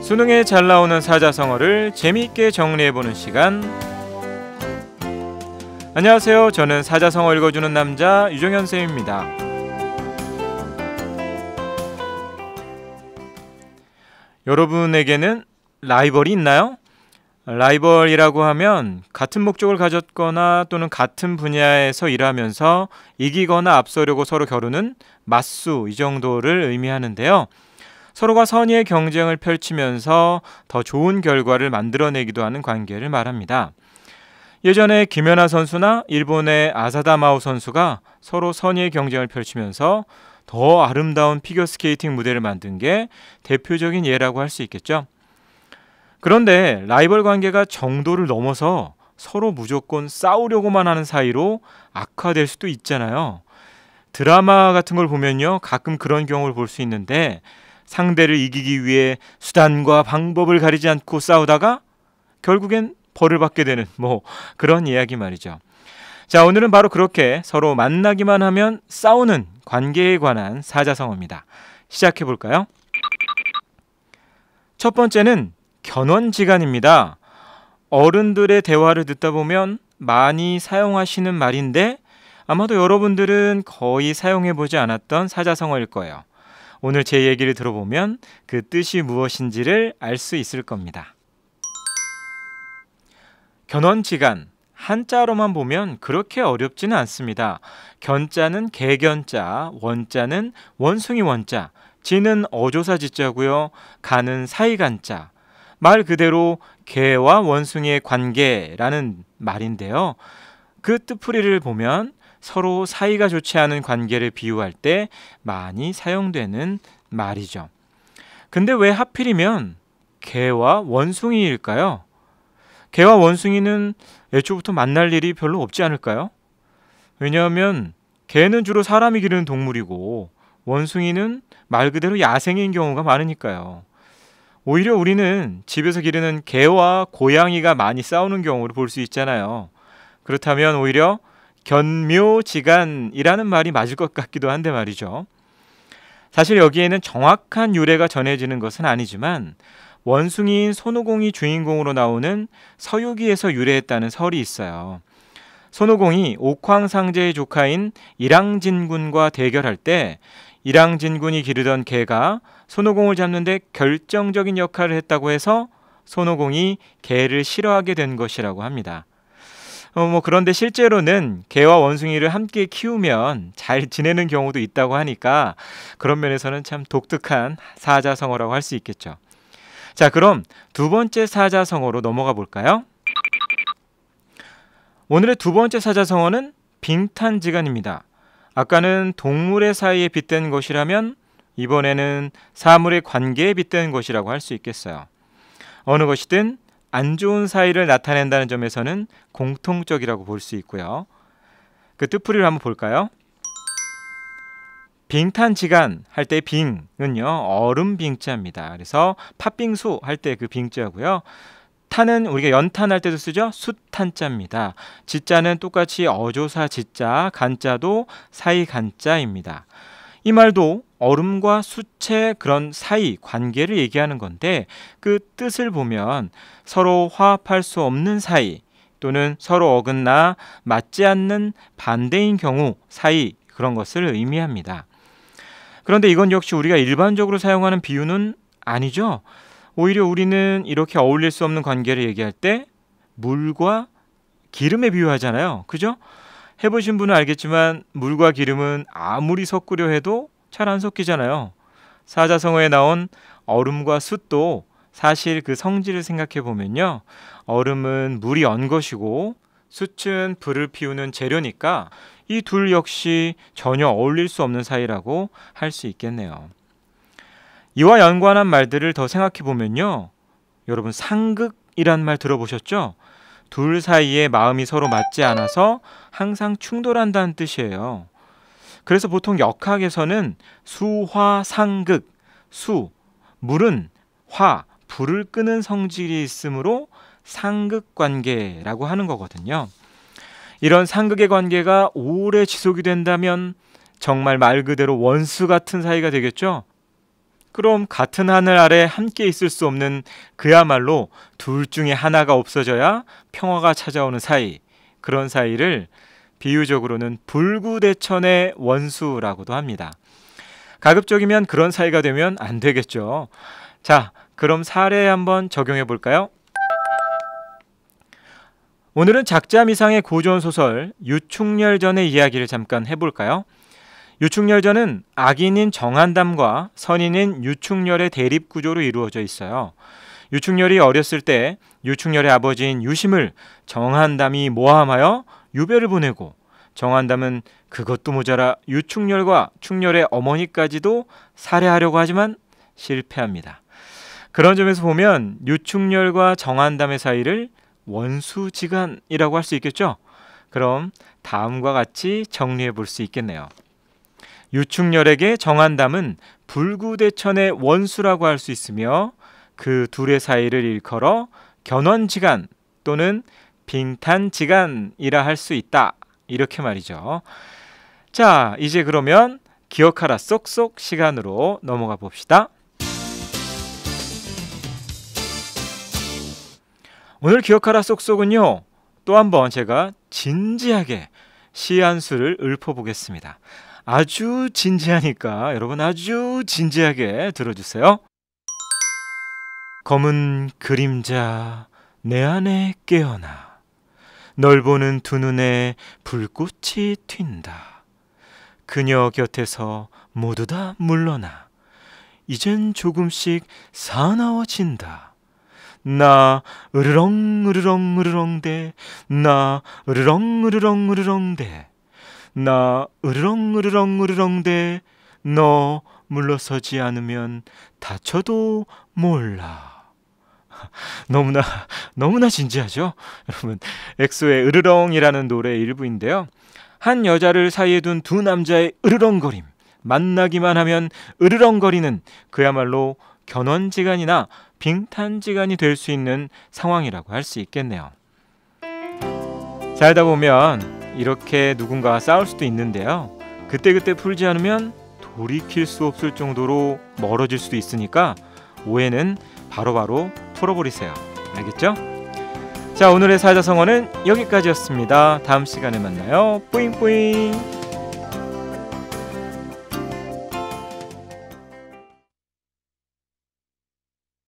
수능에 잘 나오는 사자성어를 재미있게 정리해보는 시간. 안녕하세요. 저는 사자성어 읽어주는 남자 유정현 쌤입니다. 여러분에게는 라이벌이 있나요? 라이벌이라고 하면 같은 목적을 가졌거나 또는 같은 분야에서 일하면서 이기거나 앞서려고 서로 겨루는 맞수, 이 정도를 의미하는데요. 서로가 선의의 경쟁을 펼치면서 더 좋은 결과를 만들어내기도 하는 관계를 말합니다. 예전에 김연아 선수나 일본의 아사다마오 선수가 서로 선의의 경쟁을 펼치면서 더 아름다운 피겨스케이팅 무대를 만든 게 대표적인 예라고 할 수 있겠죠. 그런데 라이벌 관계가 정도를 넘어서 서로 무조건 싸우려고만 하는 사이로 악화될 수도 있잖아요. 드라마 같은 걸 보면요, 가끔 그런 경우를 볼 수 있는데 상대를 이기기 위해 수단과 방법을 가리지 않고 싸우다가 결국엔 벌을 받게 되는 그런 이야기 말이죠. 자, 오늘은 바로 그렇게 서로 만나기만 하면 싸우는 관계에 관한 사자성어입니다. 시작해 볼까요? 첫 번째는 견원지간입니다. 어른들의 대화를 듣다 보면 많이 사용하시는 말인데 아마도 여러분들은 거의 사용해보지 않았던 사자성어일 거예요. 오늘 제 얘기를 들어보면 그 뜻이 무엇인지를 알 수 있을 겁니다. 견원지간, 한자로만 보면 그렇게 어렵지는 않습니다. 견자는 개견자, 원자는 원숭이 원자, 지는 어조사 지자고요. 간은 사이간자. 말 그대로 개와 원숭이의 관계라는 말인데요. 그 뜻풀이를 보면 서로 사이가 좋지 않은 관계를 비유할 때 많이 사용되는 말이죠. 근데 왜 하필이면 개와 원숭이일까요? 개와 원숭이는 애초부터 만날 일이 별로 없지 않을까요? 왜냐하면 개는 주로 사람이 기르는 동물이고 원숭이는 말 그대로 야생인 경우가 많으니까요. 오히려 우리는 집에서 기르는 개와 고양이가 많이 싸우는 경우를 볼 수 있잖아요. 그렇다면 오히려 견묘지간이라는 말이 맞을 것 같기도 한데 말이죠. 사실 여기에는 정확한 유래가 전해지는 것은 아니지만 원숭이인 손오공이 주인공으로 나오는 서유기에서 유래했다는 설이 있어요. 손오공이 옥황상제의 조카인 일항진군과 대결할 때 일항진군이 기르던 개가 손오공을 잡는 데 결정적인 역할을 했다고 해서 손오공이 개를 싫어하게 된 것이라고 합니다. 그런데 실제로는 개와 원숭이를 함께 키우면 잘 지내는 경우도 있다고 하니까 그런 면에서는 참 독특한 사자성어라고 할 수 있겠죠. 자, 그럼 두 번째 사자성어로 넘어가 볼까요? 오늘의 두 번째 사자성어는 빙탄지간입니다. 아까는 동물의 사이에 빗댄 것이라면 이번에는 사물의 관계에 빗댄 것이라고 할 수 있겠어요. 어느 것이든 안 좋은 사이를 나타낸다는 점에서는 공통적이라고 볼 수 있고요. 그 뜻풀이를 한번 볼까요? 빙탄지간 할 때 빙은요, 얼음 빙자입니다. 그래서 팥빙수 할 때 그 빙자고요. 탄은 우리가 연탄 할 때도 쓰죠. 숫탄자입니다. 지자는 똑같이 어조사 지자, 간자도 사이 간자입니다. 이 말도 얼음과 숯의 그런 사이 관계를 얘기하는 건데 그 뜻을 보면 서로 화합할 수 없는 사이 또는 서로 어긋나 맞지 않는 반대인 경우 사이, 그런 것을 의미합니다. 그런데 이건 역시 우리가 일반적으로 사용하는 비유는 아니죠. 오히려 우리는 이렇게 어울릴 수 없는 관계를 얘기할 때 물과 기름에 비유하잖아요. 그죠? 해보신 분은 알겠지만 물과 기름은 아무리 섞으려 해도 잘 안 섞이잖아요. 사자성어에 나온 얼음과 숯도 사실 그 성질을 생각해 보면요, 얼음은 물이 언 것이고 숯은 불을 피우는 재료니까 이 둘 역시 전혀 어울릴 수 없는 사이라고 할 수 있겠네요. 이와 연관한 말들을 더 생각해 보면요, 여러분 상극이란 말 들어보셨죠? 둘 사이에 마음이 서로 맞지 않아서 항상 충돌한다는 뜻이에요. 그래서 보통 역학에서는 수화상극, 수, 물은 화, 불을 끄는 성질이 있으므로 상극관계라고 하는 거거든요. 이런 상극의 관계가 오래 지속이 된다면 정말 말 그대로 원수 같은 사이가 되겠죠. 그럼 같은 하늘 아래 함께 있을 수 없는 그야말로 둘 중에 하나가 없어져야 평화가 찾아오는 사이, 그런 사이를 비유적으로는 불구대천의 원수라고도 합니다. 가급적이면 그런 사이가 되면 안 되겠죠. 자, 그럼 사례 한번 적용해 볼까요? 오늘은 작자미상의 고전 소설 유충렬전의 이야기를 잠깐 해볼까요? 유충렬전은 악인인 정한담과 선인인 유충렬의 대립 구조로 이루어져 있어요. 유충렬이 어렸을 때 유충렬의 아버지인 유심을 정한담이 모함하여 유배를 보내고, 정한담은 그것도 모자라 유충렬과 충렬의 어머니까지도 살해하려고 하지만 실패합니다. 그런 점에서 보면 유충렬과 정한담의 사이를 원수지간이라고 할 수 있겠죠? 그럼 다음과 같이 정리해 볼 수 있겠네요. 유충렬에게 정한담은 불구대천의 원수라고 할 수 있으며, 그 둘의 사이를 일컬어 견원지간 또는 빙탄지간이라 할 수 있다, 이렇게 말이죠. 자, 이제 그러면 기억하라 쏙쏙 시간으로 넘어가 봅시다. 오늘 기억하라 쏙쏙은요, 또 한번 제가 진지하게 시 한 수를 읊어보겠습니다. 아주 진지하니까 여러분 아주 진지하게 들어주세요. 검은 그림자 내 안에 깨어나, 널 보는 두 눈에 불꽃이 튄다. 그녀 곁에서 모두 다 물러나 이젠 조금씩 사나워진다. 나 으르렁 으르렁 으르렁대, 나 으르렁 으르렁 으르렁대, 나 으르렁 으르렁 으르렁대, 너 물러서지 않으면 다쳐도 몰라. 너무나 진지하죠? 여러분, 엑소의 으르렁이라는 노래 일부인데요. 한 여자를 사이에 둔 두 남자의 으르렁거림, 만나기만 하면 으르렁거리는 그야말로 견원지간이나 빙탄지간이 될 수 있는 상황이라고 할 수 있겠네요. 살다 보면 이렇게 누군가와 싸울 수도 있는데요, 그때그때 풀지 않으면 돌이킬 수 없을 정도로 멀어질 수도 있으니까 오해는 바로바로 풀어버리세요. 알겠죠? 자, 오늘의 사자성어는 여기까지였습니다. 다음 시간에 만나요. 뿌잉뿌잉.